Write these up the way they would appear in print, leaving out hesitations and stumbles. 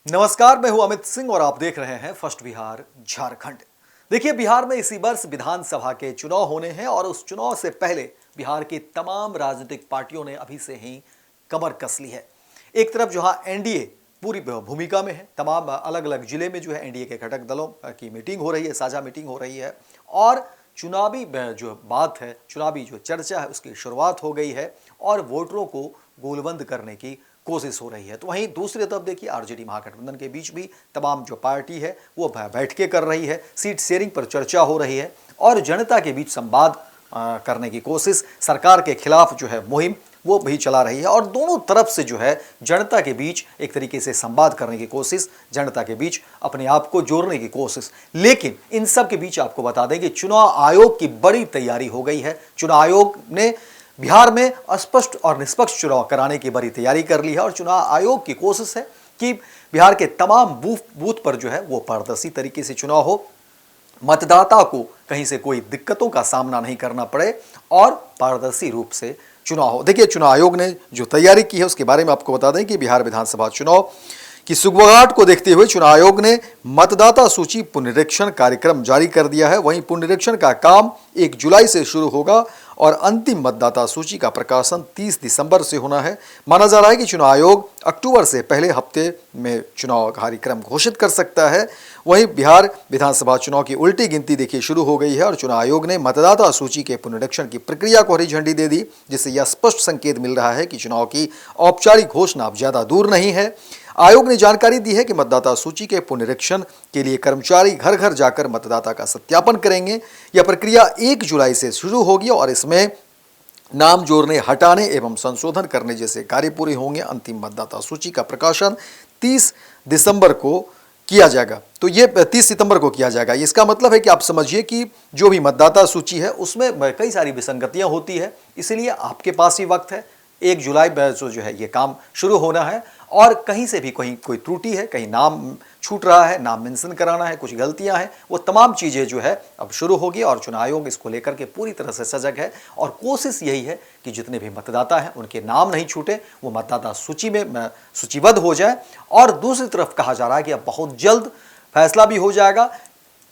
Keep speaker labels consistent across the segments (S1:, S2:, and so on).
S1: नमस्कार, मैं हूं अमित सिंह और आप देख रहे हैं फर्स्ट बिहार झारखंड। देखिए, बिहार में इसी वर्ष विधानसभा के चुनाव होने हैं और उस चुनाव से पहले बिहार की तमाम राजनीतिक पार्टियों ने अभी से ही कमर कस ली है। एक तरफ जहां एनडीए पूरी भूमिका में है, तमाम अलग अलग जिले में जो है एनडीए के घटक दलों की मीटिंग हो रही है, साझा मीटिंग हो रही है और चुनावी जो बात है, चुनावी जो चर्चा है उसकी शुरुआत हो गई है और वोटरों को गोलबंद करने की कोशिश हो रही है। तो वहीं दूसरी तरफ देखिए, आरजेडी महागठबंधन के बीच भी तमाम जो पार्टी है वो बैठकें कर रही है, सीट शेयरिंग पर चर्चा हो रही है और जनता के बीच संवाद करने की कोशिश, सरकार के खिलाफ जो है मुहिम वो भी चला रही है और दोनों तरफ से जो है जनता के बीच एक तरीके से संवाद करने की कोशिश, जनता के बीच अपने आप को जोड़ने की कोशिश। लेकिन इन सब के बीच आपको बता दें कि चुनाव आयोग की बड़ी तैयारी हो गई है। चुनाव आयोग ने बिहार में स्पष्ट और निष्पक्ष चुनाव कराने की बड़ी तैयारी कर ली है और चुनाव आयोग की कोशिश है कि बिहार के तमाम बूथ पर जो है वो पारदर्शी तरीके से चुनाव हो, मतदाता को कहीं से कोई दिक्कतों का सामना नहीं करना पड़े और पारदर्शी रूप से चुनाव हो। देखिए, चुनाव आयोग ने जो तैयारी की है उसके बारे में आपको बता दें कि बिहार विधानसभा चुनाव की सुगबुगाहट को देखते हुए चुनाव आयोग ने मतदाता सूची पुनरीक्षण कार्यक्रम जारी कर दिया है। वहीं पुनरीक्षण का काम 1 जुलाई से शुरू होगा और अंतिम मतदाता सूची का प्रकाशन 30 दिसंबर से होना है। माना जा रहा है कि चुनाव आयोग अक्टूबर से पहले हफ्ते में चुनाव कार्यक्रम घोषित कर सकता है। वहीं बिहार विधानसभा चुनाव की उल्टी गिनती देखिए शुरू हो गई है और चुनाव आयोग ने मतदाता सूची के पुनरीक्षण की प्रक्रिया को हरी झंडी दे दी, जिससे यह स्पष्ट संकेत मिल रहा है कि चुनाव की औपचारिक घोषणा अब ज्यादा दूर नहीं है। आयोग ने जानकारी दी है कि मतदाता सूची के पुनरीक्षण के लिए कर्मचारी घर घर जाकर मतदाता का सत्यापन करेंगे। यह प्रक्रिया 1 जुलाई से शुरू होगी और इसमें नाम जोड़ने, हटाने एवं संशोधन करने जैसे कार्य पूरे होंगे। अंतिम मतदाता सूची का प्रकाशन 30 दिसंबर को किया जाएगा। तो ये 30 सितंबर को किया जाएगा। इसका मतलब है कि आप समझिए कि जो भी मतदाता सूची है उसमें कई सारी विसंगतियां होती है, इसलिए आपके पास ही वक्त है। 1 जुलाई जो है ये काम शुरू होना है और कहीं से भी कोई त्रुटि है, कहीं नाम छूट रहा है, नाम मेंशन कराना है, कुछ गलतियां हैं, वो तमाम चीज़ें जो है अब शुरू होगी और चुनाव आयोग इसको लेकर के पूरी तरह से सजग है और कोशिश यही है कि जितने भी मतदाता हैं उनके नाम नहीं छूटे, वो मतदाता सूची में सूचीबद्ध हो जाए। और दूसरी तरफ कहा जा रहा है कि अब बहुत जल्द फैसला भी हो जाएगा,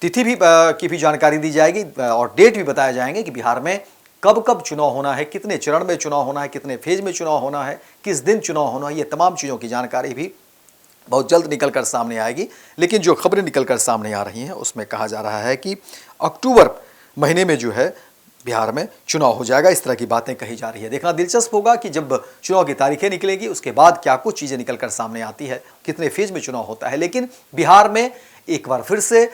S1: तिथि भी की भी जानकारी दी जाएगी और डेट भी बताए जाएंगे कि बिहार में कब कब चुनाव होना है, कितने चरण में चुनाव होना है, कितने फेज में चुनाव होना है, किस दिन चुनाव होना है। ये तमाम चीज़ों की जानकारी भी बहुत जल्द निकलकर सामने आएगी। लेकिन जो खबरें निकलकर सामने आ रही हैं उसमें कहा जा रहा है कि अक्टूबर महीने में जो है बिहार में चुनाव हो जाएगा, इस तरह की बातें कही जा रही है। देखना दिलचस्प होगा कि जब चुनाव की तारीखें निकलेंगी उसके बाद क्या कुछ चीज़ें निकलकर सामने आती है, कितने फेज में चुनाव होता है। लेकिन बिहार में एक बार फिर से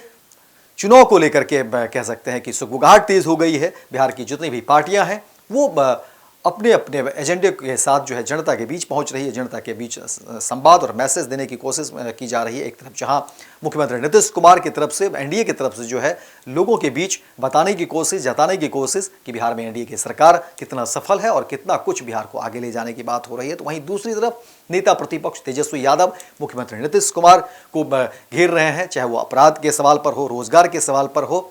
S1: चुनाव को लेकर के कह सकते हैं कि सुगबुगाहट तेज हो गई है। बिहार की जितनी भी पार्टियां हैं वो अपने अपने एजेंडे के साथ जो है जनता के बीच पहुंच रही है, जनता के बीच संवाद और मैसेज देने की कोशिश की जा रही है। एक तरफ जहां मुख्यमंत्री नीतीश कुमार की तरफ से, एनडीए की तरफ से जो है लोगों के बीच बताने की कोशिश, जताने की कोशिश कि बिहार में एनडीए की सरकार कितना सफल है और कितना कुछ बिहार को आगे ले जाने की बात हो रही है। तो वहीं दूसरी तरफ नेता प्रतिपक्ष तेजस्वी यादव मुख्यमंत्री नीतीश कुमार को घेर रहे हैं, चाहे वो अपराध के सवाल पर हो, रोजगार के सवाल पर हो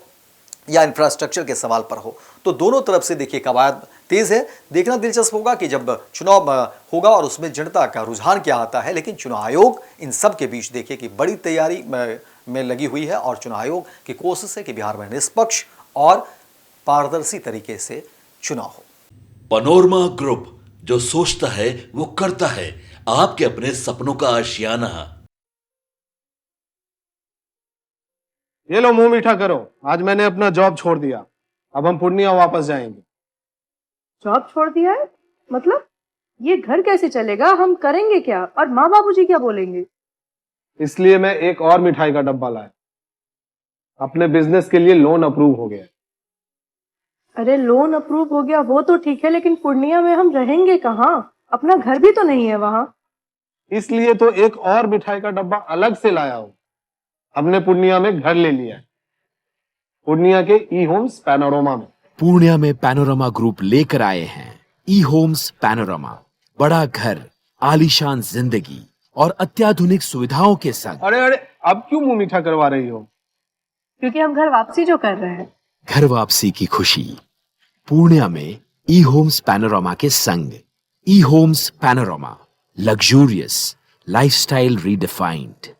S1: या इंफ्रास्ट्रक्चर के सवाल पर हो। तो दोनों तरफ से देखिए कवायद तेज है। देखना दिलचस्प होगा कि जब चुनाव होगा और उसमें जनता का रुझान क्या आता है। लेकिन चुनाव आयोग इन सब के बीच देखिए कि बड़ी तैयारी में लगी हुई है और चुनाव आयोग की कोशिश है कि बिहार में निष्पक्ष और पारदर्शी तरीके से चुनाव हो।
S2: पनोरमा ग्रुप, जो सोचता है वो करता है। आपके अपने सपनों का आशियाना।
S3: ये लो, मुंह मीठा करो। आज मैंने अपना जॉब छोड़ दिया, अब हम पूर्णिया वापस जाएंगे।
S4: जॉब छोड़ दिया है? मतलब ये घर कैसे चलेगा? हम करेंगे क्या? और माँ बाबूजी क्या बोलेंगे?
S3: इसलिए मैं एक और मिठाई का डब्बा लाया। अपने बिजनेस के लिए लोन अप्रूव हो गया।
S4: अरे लोन अप्रूव हो गया वो तो ठीक है, लेकिन पूर्णिया में हम रहेंगे कहाँ? अपना घर भी तो नहीं है वहाँ।
S3: इसलिए तो एक और मिठाई का डब्बा अलग से लाया हूँ। हमने पूर्णिया में घर ले लिया है, पूर्णिया के ई होम्स पैनोरमा में।
S5: पूर्णिया में पैनोरमा ग्रुप लेकर आए हैं ई होम्स पैनोरमा। बड़ा घर, आलीशान जिंदगी और अत्याधुनिक सुविधाओं के संग।
S3: अरे अरे, अब क्यों मुंह मीठा करवा रही हो?
S4: क्योंकि हम घर वापसी जो कर रहे हैं।
S5: घर वापसी की खुशी पूर्णिया में ई होम्स पैनोरमा के संग। ई Homes Panorama, luxurious lifestyle redefined.